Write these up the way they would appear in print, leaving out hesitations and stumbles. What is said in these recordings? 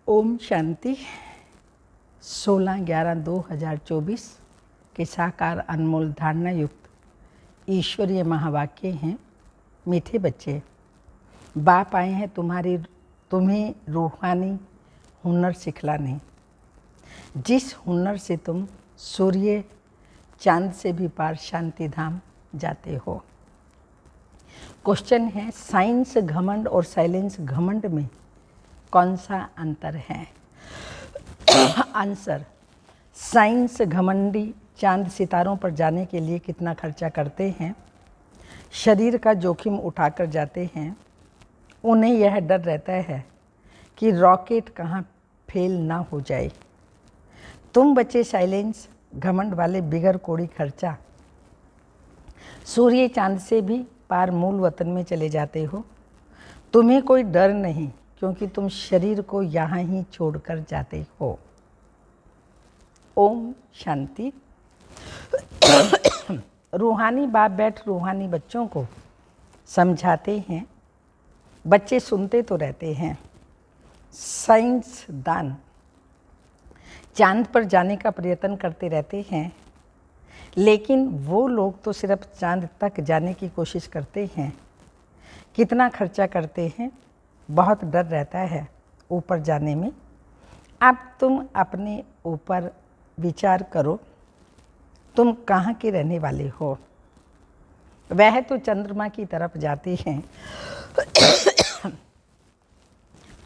ओम शांति। 16/11/2024 के साकार अनमोल धारणा युक्त ईश्वरीय महावाक्य हैं। मीठे बच्चे, बाप आए हैं तुम्हें रूहानी हुनर सिखलाने, जिस हुनर से तुम सूर्य चांद से भी पार शांति धाम जाते हो। क्वेश्चन है, साइंस घमंड और साइलेंस घमंड में कौन सा अंतर है? आंसर, साइंस घमंडी चांद सितारों पर जाने के लिए कितना खर्चा करते हैं, शरीर का जोखिम उठाकर जाते हैं। उन्हें यह डर रहता है कि रॉकेट कहाँ फेल ना हो जाए। तुम बच्चे साइलेंस घमंड वाले बिगर कोड़ी खर्चा सूर्य चांद से भी पार मूल वतन में चले जाते हो। तुम्हें कोई डर नहीं, क्योंकि तुम शरीर को यहाँ ही छोड़कर जाते हो। ओम शांति। रूहानी बाप बैठ रूहानी बच्चों को समझाते हैं। बच्चे सुनते तो रहते हैं। साइंस दान चांद पर जाने का प्रयत्न करते रहते हैं, लेकिन वो लोग तो सिर्फ चांद तक जाने की कोशिश करते हैं। कितना खर्चा करते हैं, बहुत डर रहता है ऊपर जाने में। अब तुम अपने ऊपर विचार करो, तुम कहाँ के रहने वाले हो? वह तो चंद्रमा की तरफ जाते हैं।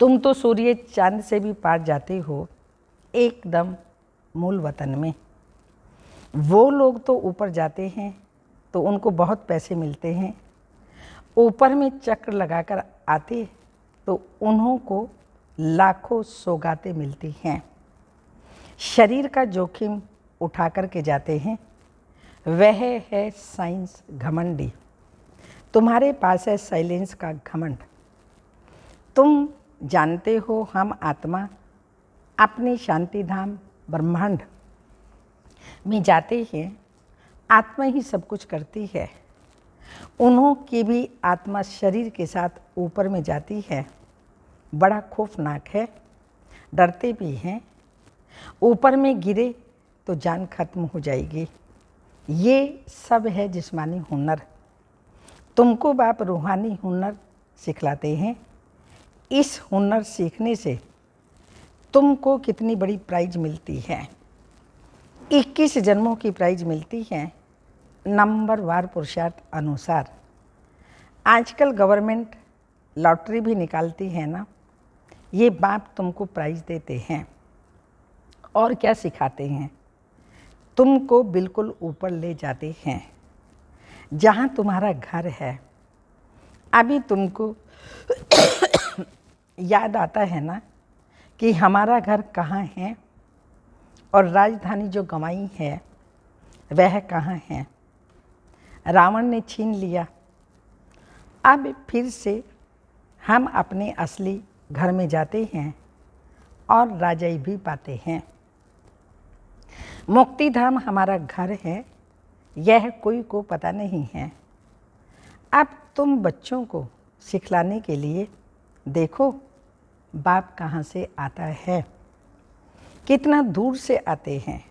तुम तो सूर्य चांद से भी पार जाते हो, एकदम मूल वतन में। वो लोग तो ऊपर जाते हैं तो उनको बहुत पैसे मिलते हैं। ऊपर में चक्र लगाकर आते तो उन्हों को लाखों सौगातें मिलती हैं। शरीर का जोखिम उठा कर के जाते हैं। वह है साइंस घमंडी। तुम्हारे पास है साइलेंस का घमंड। तुम जानते हो हम आत्मा अपनी शांति धाम ब्रह्मांड में जाते हैं। आत्मा ही सब कुछ करती है। उन्हों की भी आत्मा शरीर के साथ ऊपर में जाती है। बड़ा खौफनाक है, डरते भी हैं। ऊपर में गिरे तो जान खत्म हो जाएगी। ये सब है जिस्मानी हुनर। तुमको बाप रूहानी हुनर सिखलाते हैं। इस हुनर सीखने से तुमको कितनी बड़ी प्राइज मिलती है। 21 जन्मों की प्राइज मिलती है, नंबरवार पुरुषार्थ अनुसार। आजकल गवर्नमेंट लॉटरी भी निकालती है ना, ये बाप तुमको प्राइज देते हैं। और क्या सिखाते हैं? तुमको बिल्कुल ऊपर ले जाते हैं, जहाँ तुम्हारा घर है। अभी तुमको याद आता है ना कि हमारा घर कहाँ है और राजधानी जो गंवाई है वह कहाँ है। रावण ने छीन लिया। अब फिर से हम अपने असली घर में जाते हैं और राजाई भी पाते हैं। मुक्ति धाम हमारा घर है, यह कोई को पता नहीं है। अब तुम बच्चों को सिखलाने के लिए देखो बाप कहाँ से आता है, कितना दूर से आते हैं।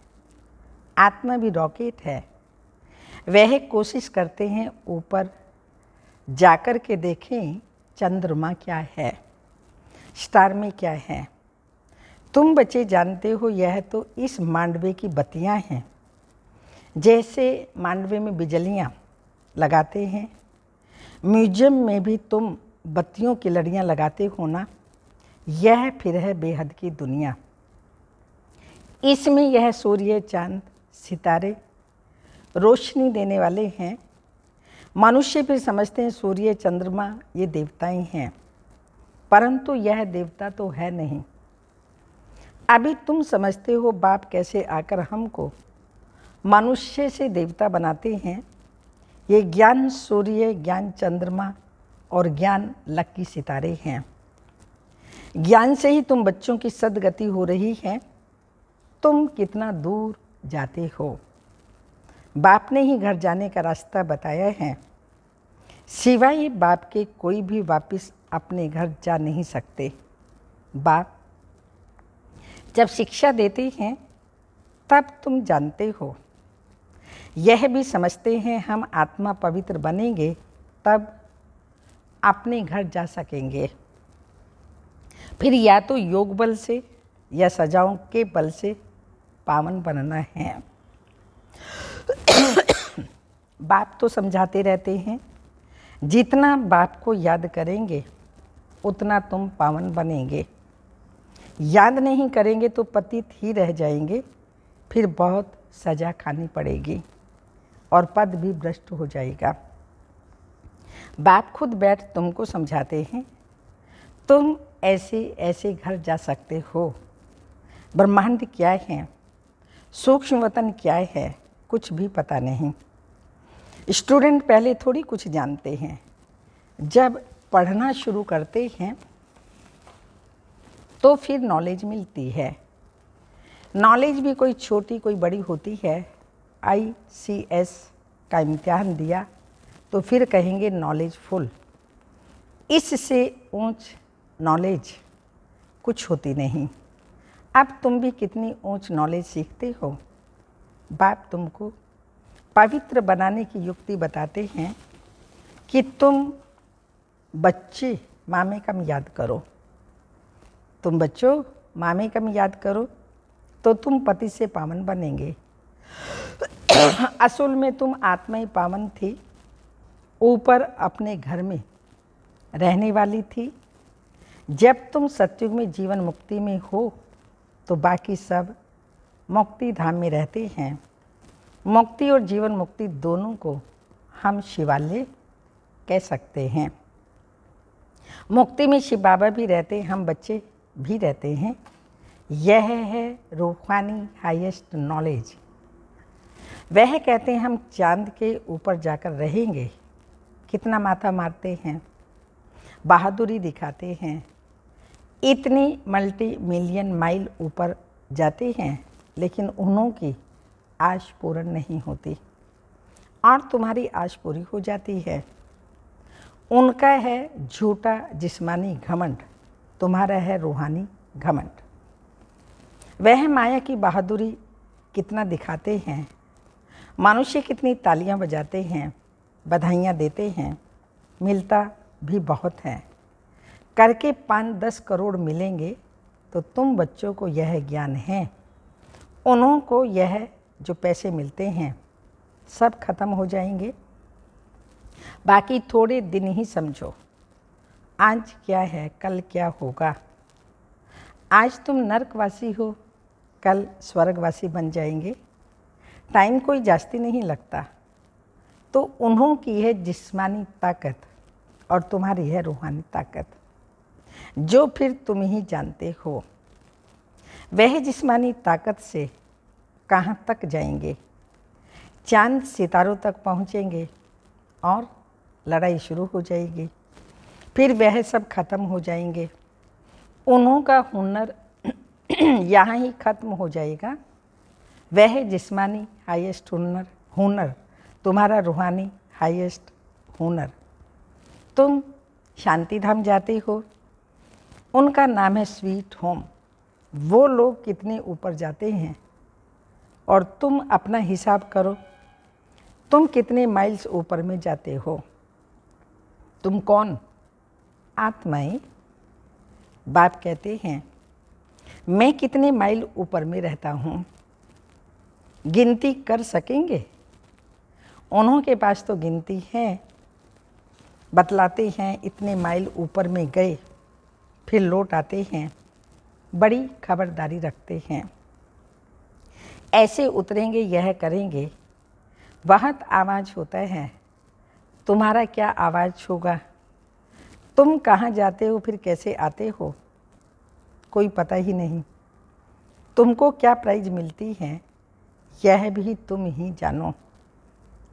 आत्मा भी रॉकेट है। वह कोशिश करते हैं ऊपर जाकर के देखें चंद्रमा क्या है, स्टार में क्या है। तुम बच्चे जानते हो यह तो इस मांडवे की बत्तियां हैं। जैसे मांडवे में बिजलियां लगाते हैं, म्यूजियम में भी तुम बत्तियों की लड़ियां लगाते हो ना। यह फिर है बेहद की दुनिया। इसमें यह सूर्य चांद सितारे रोशनी देने वाले हैं। मनुष्य फिर समझते हैं सूर्य चंद्रमा ये देवताएं हैं, परंतु यह देवता तो है नहीं। अभी तुम समझते हो बाप कैसे आकर हमको मनुष्य से देवता बनाते हैं। ये ज्ञान सूर्य, ज्ञान चंद्रमा और ज्ञान लकी सितारे हैं। ज्ञान से ही तुम बच्चों की सदगति हो रही है। तुम कितना दूर जाते हो। बाप ने ही घर जाने का रास्ता बताया है। सिवाय बाप के कोई भी वापस अपने घर जा नहीं सकते। बाप जब शिक्षा देते हैं तब तुम जानते हो, यह भी समझते हैं हम आत्मा पवित्र बनेंगे तब अपने घर जा सकेंगे। फिर या तो योग बल से या सजाओं के बल से पावन बनना है। बाप तो समझाते रहते हैं, जितना बाप को याद करेंगे उतना तुम पावन बनेंगे। याद नहीं करेंगे तो पतित ही रह जाएंगे, फिर बहुत सजा खानी पड़ेगी और पद भी भ्रष्ट हो जाएगा। बाप खुद बैठ तुमको समझाते हैं, तुम ऐसे ऐसे घर जा सकते हो। ब्रह्मांड क्या है, सूक्ष्म वतन क्या है, कुछ भी पता नहीं। स्टूडेंट पहले थोड़ी कुछ जानते हैं, जब पढ़ना शुरू करते हैं तो फिर नॉलेज मिलती है। नॉलेज भी कोई छोटी कोई बड़ी होती है। ICS का इम्तिहान दिया तो फिर कहेंगे नॉलेज फुल। इससे ऊंच नॉलेज कुछ होती नहीं। अब तुम भी कितनी ऊंच नॉलेज सीखते हो। बाप तुमको पवित्र बनाने की युक्ति बताते हैं कि तुम बच्चे मामे कम याद करो। तुम बच्चों मामे कम याद करो तो तुम पति से पावन बनेंगे। असल में तुम आत्मा ही पावन थी, ऊपर अपने घर में रहने वाली थी। जब तुम सतयुग में जीवन मुक्ति में हो तो बाकी सब मुक्ति धाम में रहते हैं। मुक्ति और जीवन मुक्ति दोनों को हम शिवालय कह सकते हैं। मुक्ति में शिव बाबा भी रहते हैं, हम बच्चे भी रहते हैं। यह है रूहानी हाईएस्ट नॉलेज। वह कहते हैं हम चांद के ऊपर जाकर रहेंगे। कितना माथा मारते हैं, बहादुरी दिखाते हैं, इतनी मल्टी मिलियन माइल ऊपर जाते हैं, लेकिन उन्हों की आश पूर्ण नहीं होती और तुम्हारी आश पूरी हो जाती है। उनका है झूठा जिस्मानी घमंड, तुम्हारा है रूहानी घमंड। वह माया की बहादुरी कितना दिखाते हैं, मनुष्य कितनी तालियां बजाते हैं, बधाइयाँ देते हैं, मिलता भी बहुत है। करके 5-10 करोड़ मिलेंगे तो तुम बच्चों को यह ज्ञान है। उन्हों को यह जो पैसे मिलते हैं सब खत्म हो जाएंगे। बाकी थोड़े दिन ही समझो, आज क्या है कल क्या होगा। आज तुम नरकवासी हो, कल स्वर्गवासी बन जाएंगे। टाइम कोई जास्ती नहीं लगता। तो उन्हों की है जिस्मानी ताकत और तुम्हारी है रूहानी ताकत, जो फिर तुम ही जानते हो। वह जिस्मानी ताकत से कहाँ तक जाएंगे, चांद सितारों तक पहुँचेंगे और लड़ाई शुरू हो जाएगी। फिर वह सब खत्म हो जाएंगे। उन्हों का हुनर यहाँ ही खत्म हो जाएगा। वह जिस्मानी हाईएस्ट हुनर तुम्हारा रूहानी हाईएस्ट हुनर। तुम शांति धाम जाते हो, उनका नाम है स्वीट होम। वो लोग कितने ऊपर जाते हैं और तुम अपना हिसाब करो, तुम कितने माइल्स ऊपर में जाते हो। तुम कौन? आत्माएं। बाप कहते हैं मैं कितने माइल ऊपर में रहता हूँ, गिनती कर सकेंगे? उन्हों के पास तो गिनती है। बतलाते हैं इतने माइल ऊपर में गए, फिर लौट आते हैं, बड़ी खबरदारी रखते हैं। ऐसे उतरेंगे, यह करेंगे। बहुत आवाज़ होता है, तुम्हारा क्या आवाज़ होगा? तुम कहाँ जाते हो, फिर कैसे आते हो, कोई पता ही नहीं। तुमको क्या प्राइज मिलती है, यह भी तुम ही जानो।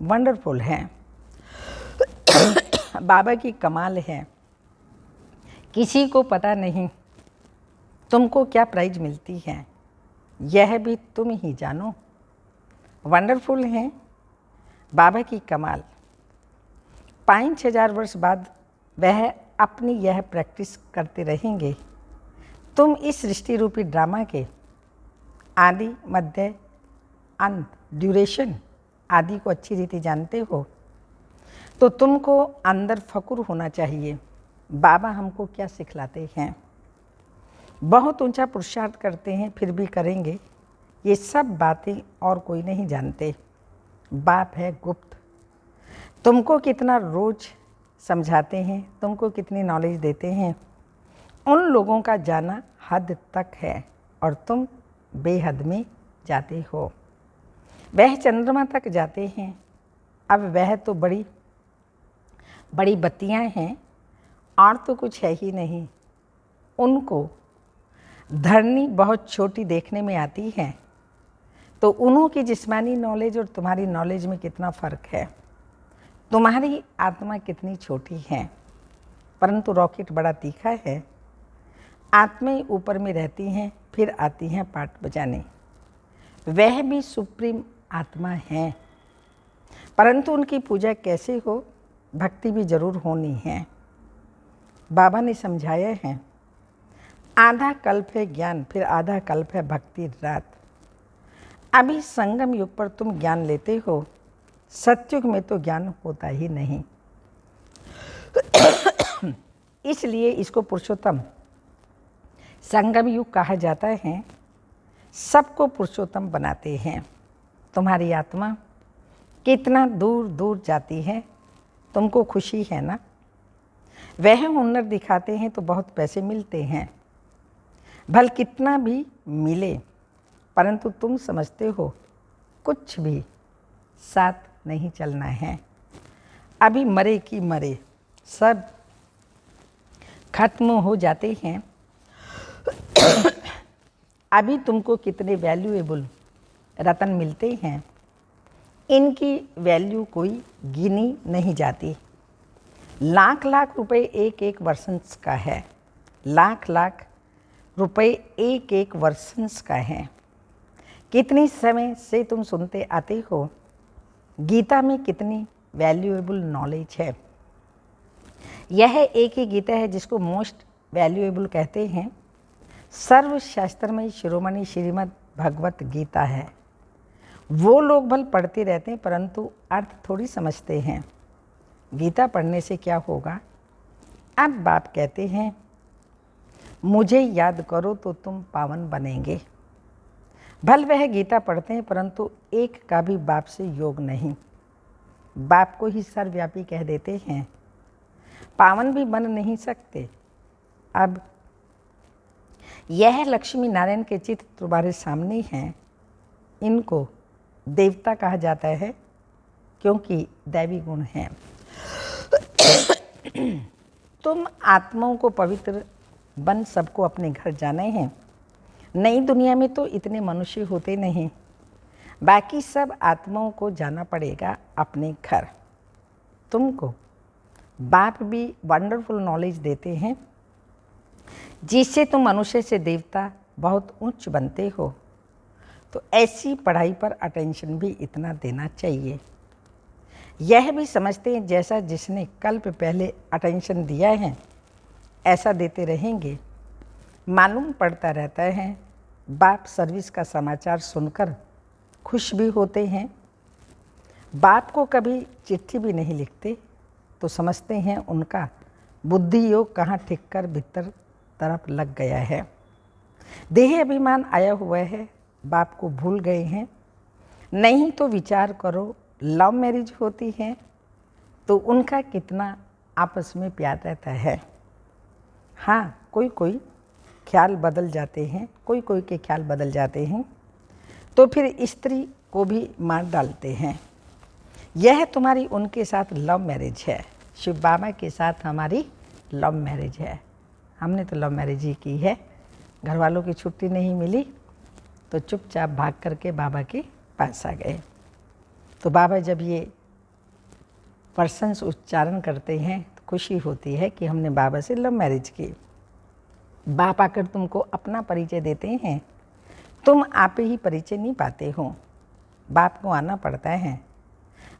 वंडरफुल है। बाबा की कमाल है, किसी को पता नहीं तुमको क्या प्राइज मिलती है, यह भी तुम ही जानो। वंडरफुल है बाबा की कमाल। 5,000 वर्ष बाद वह अपनी यह प्रैक्टिस करते रहेंगे। तुम इस सृष्टि रूपी ड्रामा के आदि, मध्य, अंत, ड्यूरेशन आदि को अच्छी रीति जानते हो, तो तुमको अंदर फक्र होना चाहिए। बाबा हमको क्या सिखलाते हैं? बहुत ऊंचा पुरुषार्थ करते हैं, फिर भी करेंगे। ये सब बातें और कोई नहीं जानते। बाप है गुप्त। तुमको कितना रोज समझाते हैं, तुमको कितनी नॉलेज देते हैं, उन लोगों का जाना हद तक है और तुम बेहद में जाते हो। वह चंद्रमा तक जाते हैं। अब वह तो बड़ी बड़ी बत्तियां हैं और तो कुछ है ही नहीं। उनको धरनी बहुत छोटी देखने में आती है, तो उन्हों की जिस्मानी नॉलेज और तुम्हारी नॉलेज में कितना फ़र्क है। तुम्हारी आत्मा कितनी छोटी है, परंतु रॉकेट बड़ा तीखा है। आत्माएं ऊपर में रहती हैं, फिर आती हैं पाठ बजाने। वह भी सुप्रीम आत्मा है, परंतु उनकी पूजा कैसे हो, भक्ति भी जरूर होनी है। बाबा ने समझाया है, आधा कल्प है ज्ञान, फिर आधा कल्प है भक्ति रात। अभी संगम युग पर तुम ज्ञान लेते हो, सतयुग में तो ज्ञान होता ही नहीं। इसलिए इसको पुरुषोत्तम संगम युग कहा जाता है। सबको पुरुषोत्तम बनाते हैं। तुम्हारी आत्मा कितना दूर दूर जाती है, तुमको खुशी है ना? वह हुनर दिखाते हैं तो बहुत पैसे मिलते हैं। भल कितना भी मिले, परंतु तुम समझते हो कुछ भी साथ नहीं चलना है। अभी मरे की मरे, सब खत्म हो जाते हैं। अभी तुमको कितने वैल्यूएबल रतन मिलते हैं, इनकी वैल्यू कोई गिनी नहीं जाती। लाख लाख रुपए एक एक वर्षन्स का है। लाख लाख रुपए एक एक वर्षन्स का है। कितनी समय से तुम सुनते आते हो, गीता में कितनी वैल्यूएबल नॉलेज है। यह एक ही गीता है जिसको मोस्ट वैल्यूएबल कहते हैं। सर्वशास्त्र में शिरोमणि श्रीमद् भगवत गीता है। वो लोग भल पढ़ते रहते हैं, परंतु अर्थ थोड़ी समझते हैं। गीता पढ़ने से क्या होगा? अब बाप कहते हैं, मुझे याद करो तो तुम पावन बनेंगे। भल वह गीता पढ़ते हैं, परंतु एक का भी बाप से योग नहीं। बाप को ही सर्वव्यापी कह देते हैं, पावन भी बन नहीं सकते। अब यह लक्ष्मी नारायण के चित्र तुम्हारे सामने हैं। इनको देवता कहा जाता है, क्योंकि दैवी गुण हैं। तुम आत्माओं को पवित्र बन सबको अपने घर जाने हैं। नई दुनिया में तो इतने मनुष्य होते नहीं, बाकी सब आत्माओं को जाना पड़ेगा अपने घर। तुमको बाप भी वंडरफुल नॉलेज देते हैं, जिससे तुम मनुष्य से देवता बहुत उच्च बनते हो। तो ऐसी पढ़ाई पर अटेंशन भी इतना देना चाहिए। यह भी समझते हैं जैसा जिसने कल्प पहले अटेंशन दिया है, ऐसा देते रहेंगे। मालूम पड़ता रहता है, बाप सर्विस का समाचार सुनकर खुश भी होते हैं। बाप को कभी चिट्ठी भी नहीं लिखते, तो समझते हैं उनका बुद्धि योग कहाँ ठीक कर भीतर तरफ लग गया है। देह अभिमान आया हुआ है, बाप को भूल गए हैं। नहीं तो विचार करो, लव मैरिज होती है तो उनका कितना आपस में प्यार रहता है। हाँ, कोई कोई ख्याल बदल जाते हैं, कोई कोई के ख्याल बदल जाते हैं, तो फिर स्त्री को भी मार डालते हैं। यह तुम्हारी उनके साथ लव मैरिज है। शिव बाबा के साथ हमारी लव मैरिज है। हमने तो लव मैरिज ही की है। घर वालों की छुट्टी नहीं मिली तो चुपचाप भाग करके बाबा के पास आ गए। तो बाबा जब ये पर्सन्स उच्चारण करते हैं तो खुशी होती है कि हमने बाबा से लव मैरिज की। बाप आकर तुमको अपना परिचय देते हैं, तुम आप ही परिचय नहीं पाते हो, बाप को आना पड़ता है।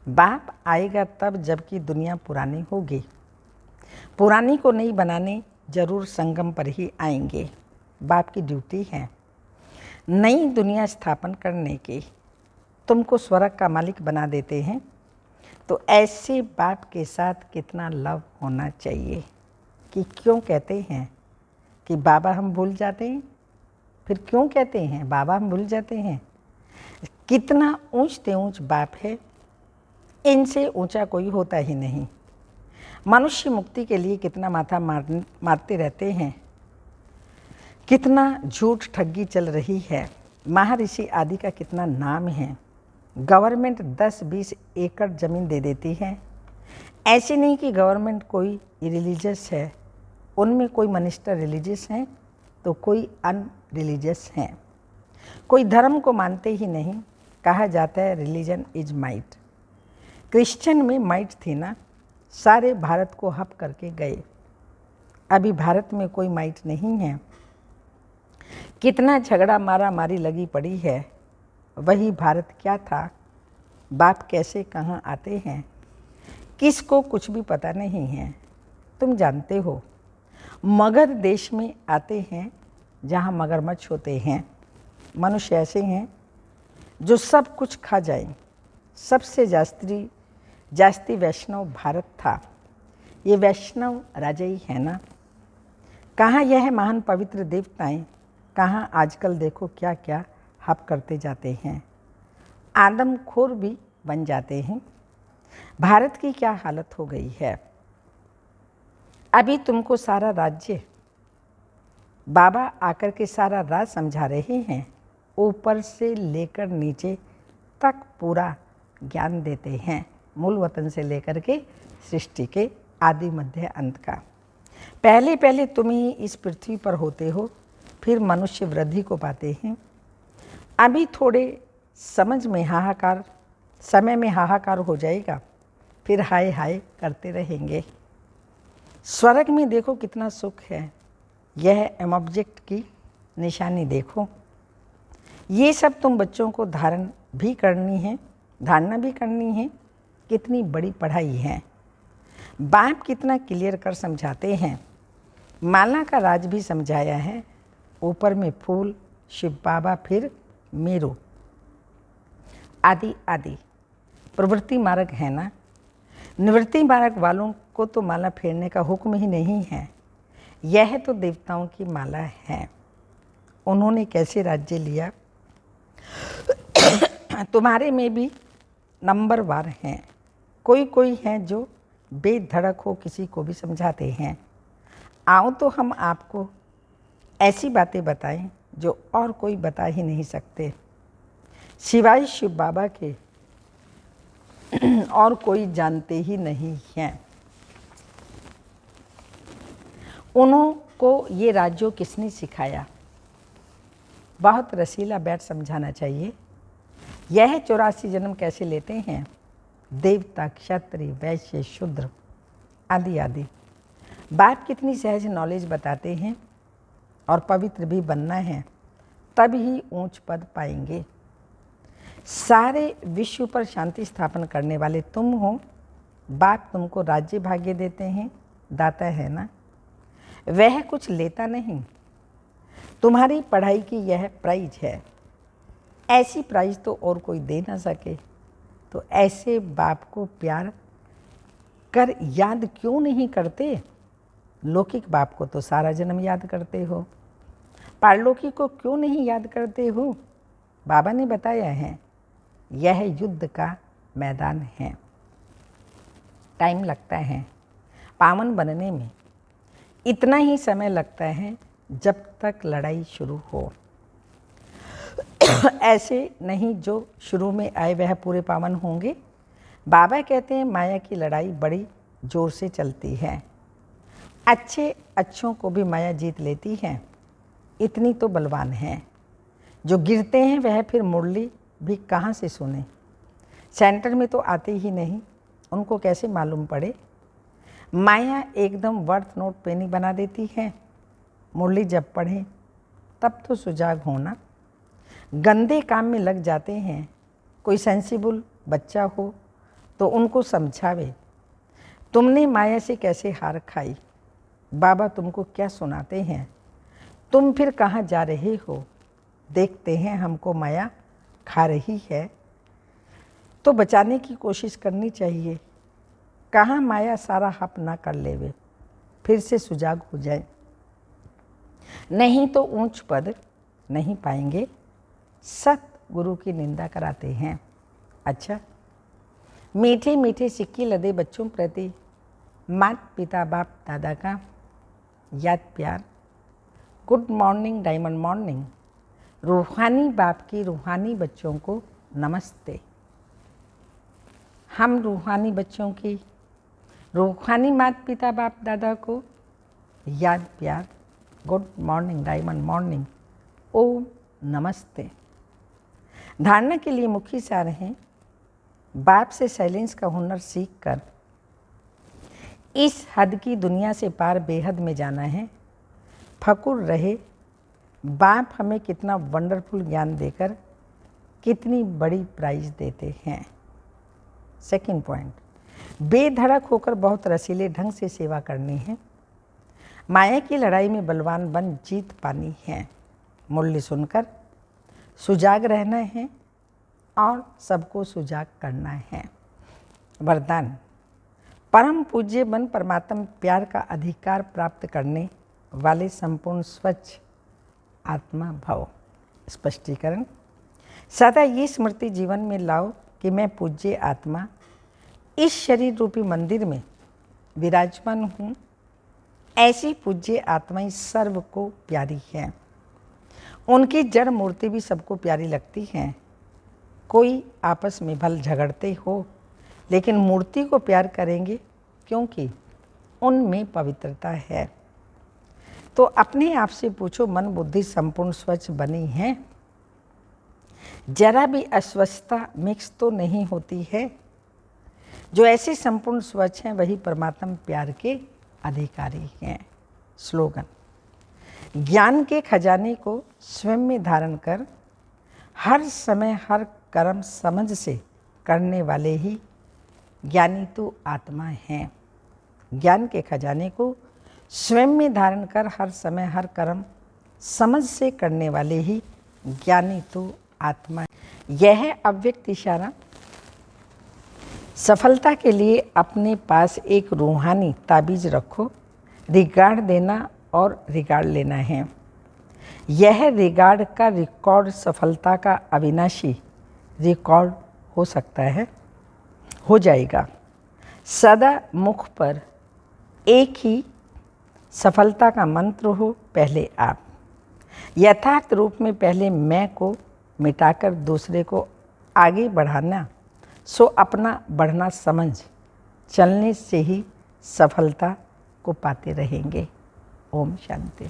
बाप आएगा तब जबकि दुनिया पुरानी होगी। पुरानी को नहीं बनाने जरूर संगम पर ही आएंगे। बाप की ड्यूटी है। नई दुनिया स्थापन करने के, तुमको स्वर्ग का मालिक बना देते हैं, तो ऐसे बाप के साथ कितना लव होना चाहिए कि क्यों कहते हैं कि बाबा हम भूल जाते हैं। फिर क्यों कहते हैं बाबा हम भूल जाते हैं? कितना ऊंच ते ऊंच बाप है, इनसे ऊंचा कोई होता ही नहीं। मनुष्य मुक्ति के लिए कितना माथा मारते रहते हैं, कितना झूठ ठगी चल रही है। महर्षि आदि का कितना नाम है। गवर्नमेंट 10-20 एकड़ ज़मीन दे देती है। ऐसे नहीं कि गवर्नमेंट कोई रिलीजियस है, उनमें कोई मिनिस्टर रिलीजियस हैं तो कोई अनरिलीजियस हैं। कोई धर्म को मानते ही नहीं। कहा जाता है रिलीजन इज माइट। क्रिश्चियन में माइट थी ना, सारे भारत को हप करके गए। अभी भारत में कोई माइट नहीं है। कितना झगड़ा मारा मारी लगी पड़ी है। वही भारत क्या था, बाप कैसे कहाँ आते हैं, किसको कुछ भी पता नहीं है। तुम जानते हो मगर देश में आते हैं जहाँ मगरमच्छ होते हैं। मनुष्य ऐसे हैं जो सब कुछ खा जाए। सबसे जास्ती वैष्णव भारत था। ये वैष्णव राजा ही है ना। कहाँ यह महान पवित्र देवताएं, कहाँ आजकल देखो क्या क्या हप करते जाते हैं। आदमखोर भी बन जाते हैं। भारत की क्या हालत हो गई है। अभी तुमको सारा राज्य बाबा आकर के सारा राज समझा रहे हैं। ऊपर से लेकर नीचे तक पूरा ज्ञान देते हैं, मूल वतन से लेकर के सृष्टि के आदि मध्य अंत का। पहले पहले तुम ही इस पृथ्वी पर होते हो, फिर मनुष्य वृद्धि को पाते हैं। अभी थोड़े समय में हाहाकार हो जाएगा, फिर हाय हाय करते रहेंगे। स्वर्ग में देखो कितना सुख है। यह ऑब्जेक्ट की निशानी देखो। ये सब तुम बच्चों को धारणा भी करनी है। कितनी बड़ी पढ़ाई है। बाप कितना क्लियर कर समझाते हैं। माला का राज भी समझाया है। ऊपर में फूल, शिव बाबा, फिर मेरू आदि आदि। प्रवृत्ति मार्ग है ना। निवृत्ति मार्ग वालों को तो माला फेरने का हुक्म ही नहीं है। यह तो देवताओं की माला है। उन्होंने कैसे राज्य लिया। तुम्हारे में भी नंबरवार हैं। कोई हैं जो बेधड़क हो किसी को भी समझाते हैं। आओ तो हम आपको ऐसी बातें बताएं जो और कोई बता ही नहीं सकते, सिवाय शिव बाबा के और कोई जानते ही नहीं हैं। उनको ये राज्यों किसने सिखाया। बहुत रसीला बैठ समझाना चाहिए। यह 84 जन्म कैसे लेते हैं। देवता, क्षत्रिय, वैश्य, शूद्र आदि आदि। बाप कितनी सहज नॉलेज बताते हैं। और पवित्र भी बनना है, तब ही ऊंच पद पाएंगे। सारे विश्व पर शांति स्थापन करने वाले तुम हो। बाप तुमको राज्य भाग्य देते हैं, दाता है ना। वह कुछ लेता नहीं। तुम्हारी पढ़ाई की यह प्राइज है। ऐसी प्राइज तो और कोई दे ना सके। तो ऐसे बाप को प्यार कर याद क्यों नहीं करते। लौकिक बाप को तो सारा जन्म याद करते हो, पारलौकिक को क्यों नहीं याद करते हो। बाबा ने बताया है यह युद्ध का मैदान है। टाइम लगता है पावन बनने में। इतना ही समय लगता है जब तक लड़ाई शुरू हो। ऐसे नहीं जो शुरू में आए वह पूरे पावन होंगे। बाबा कहते हैं माया की लड़ाई बड़ी जोर से चलती है। अच्छों को भी माया जीत लेती है। इतनी तो बलवान है। जो गिरते हैं वह फिर मुरली भी कहाँ से सुने। सेंटर में तो आते ही नहीं, उनको कैसे मालूम पड़े। माया एकदम वर्थ नोट पेनी बना देती है। मुरली जब पढ़ें तब तो सुजाग होना। गंदे काम में लग जाते हैं। कोई सेंसिबल बच्चा हो तो उनको समझावे तुमने माया से कैसे हार खाई। बाबा तुमको क्या सुनाते हैं। तुम फिर कहाँ जा रहे हो। देखते हैं हमको माया खा रही है तो बचाने की कोशिश करनी चाहिए। कहाँ माया सारा हप ना कर लेवे, फिर से सुजाग हो जाए, नहीं तो ऊंच पद नहीं पाएंगे। सतगुरु की निंदा कराते हैं। अच्छा, मीठे मीठे सिक्के लदे बच्चों प्रति माता पिता बाप दादा का याद प्यार। Good morning diamond morning. रूहानी बाप की रूहानी बच्चों को नमस्ते। हम रूहानी बच्चों की रूहानी माता पिता बाप दादा को याद प्यार। Good morning diamond morning. ओम नमस्ते। धारणा के लिए मुख्य सार हैं, बाप से साइलेंस का हुनर सीखकर इस हद की दुनिया से पार बेहद में जाना है। फकुर रहे बाप हमें कितना वंडरफुल ज्ञान देकर कितनी बड़ी प्राइज देते हैं। सेकंड पॉइंट, बेधड़क होकर बहुत रसीले ढंग से सेवा करनी है। माया की लड़ाई में बलवान बन जीत पानी है। मूल्य सुनकर सुजाग रहना है और सबको सुजाग करना है। वरदान, परम पूज्य बन परमात्मा प्यार का अधिकार प्राप्त करने वाले संपूर्ण स्वच्छ आत्मा भव। स्पष्टीकरण, सदा ये स्मृति जीवन में लाओ कि मैं पूज्य आत्मा इस शरीर रूपी मंदिर में विराजमान हूँ। ऐसी पूज्य आत्माएं सर्व को प्यारी हैं। उनकी जड़ मूर्ति भी सबको प्यारी लगती हैं। कोई आपस में भल झगड़ते हो लेकिन मूर्ति को प्यार करेंगे क्योंकि उनमें पवित्रता है। तो अपने आप से पूछो, मन बुद्धि संपूर्ण स्वच्छ बनी है? जरा भी अस्वस्थता मिक्स तो नहीं होती है? जो ऐसे संपूर्ण स्वच्छ हैं वही परमात्मा प्यार के अधिकारी हैं। स्लोगन, ज्ञान के खजाने को स्वयं में धारण कर हर समय हर कर्म समझ से करने वाले ही ज्ञानी तो आत्मा हैं। ज्ञान के खजाने को स्वयं में धारण कर हर समय हर कर्म समझ से करने वाले ही ज्ञानी तो आत्मा है। यह अव्यक्त इशारा सफलता के लिए अपने पास एक रूहानी ताबीज रखो। रिगार्ड देना और रिगार्ड लेना है। यह रिगार्ड का रिकॉर्ड सफलता का अविनाशी रिकॉर्ड हो सकता है, हो जाएगा। सदा मुख पर एक ही सफलता का मंत्र हो, पहले आप। यथार्थ रूप में पहले मैं को मिटाकर दूसरे को आगे बढ़ाना, सो अपना बढ़ना समझ चलने से ही सफलता को पाते रहेंगे। ओम शांति।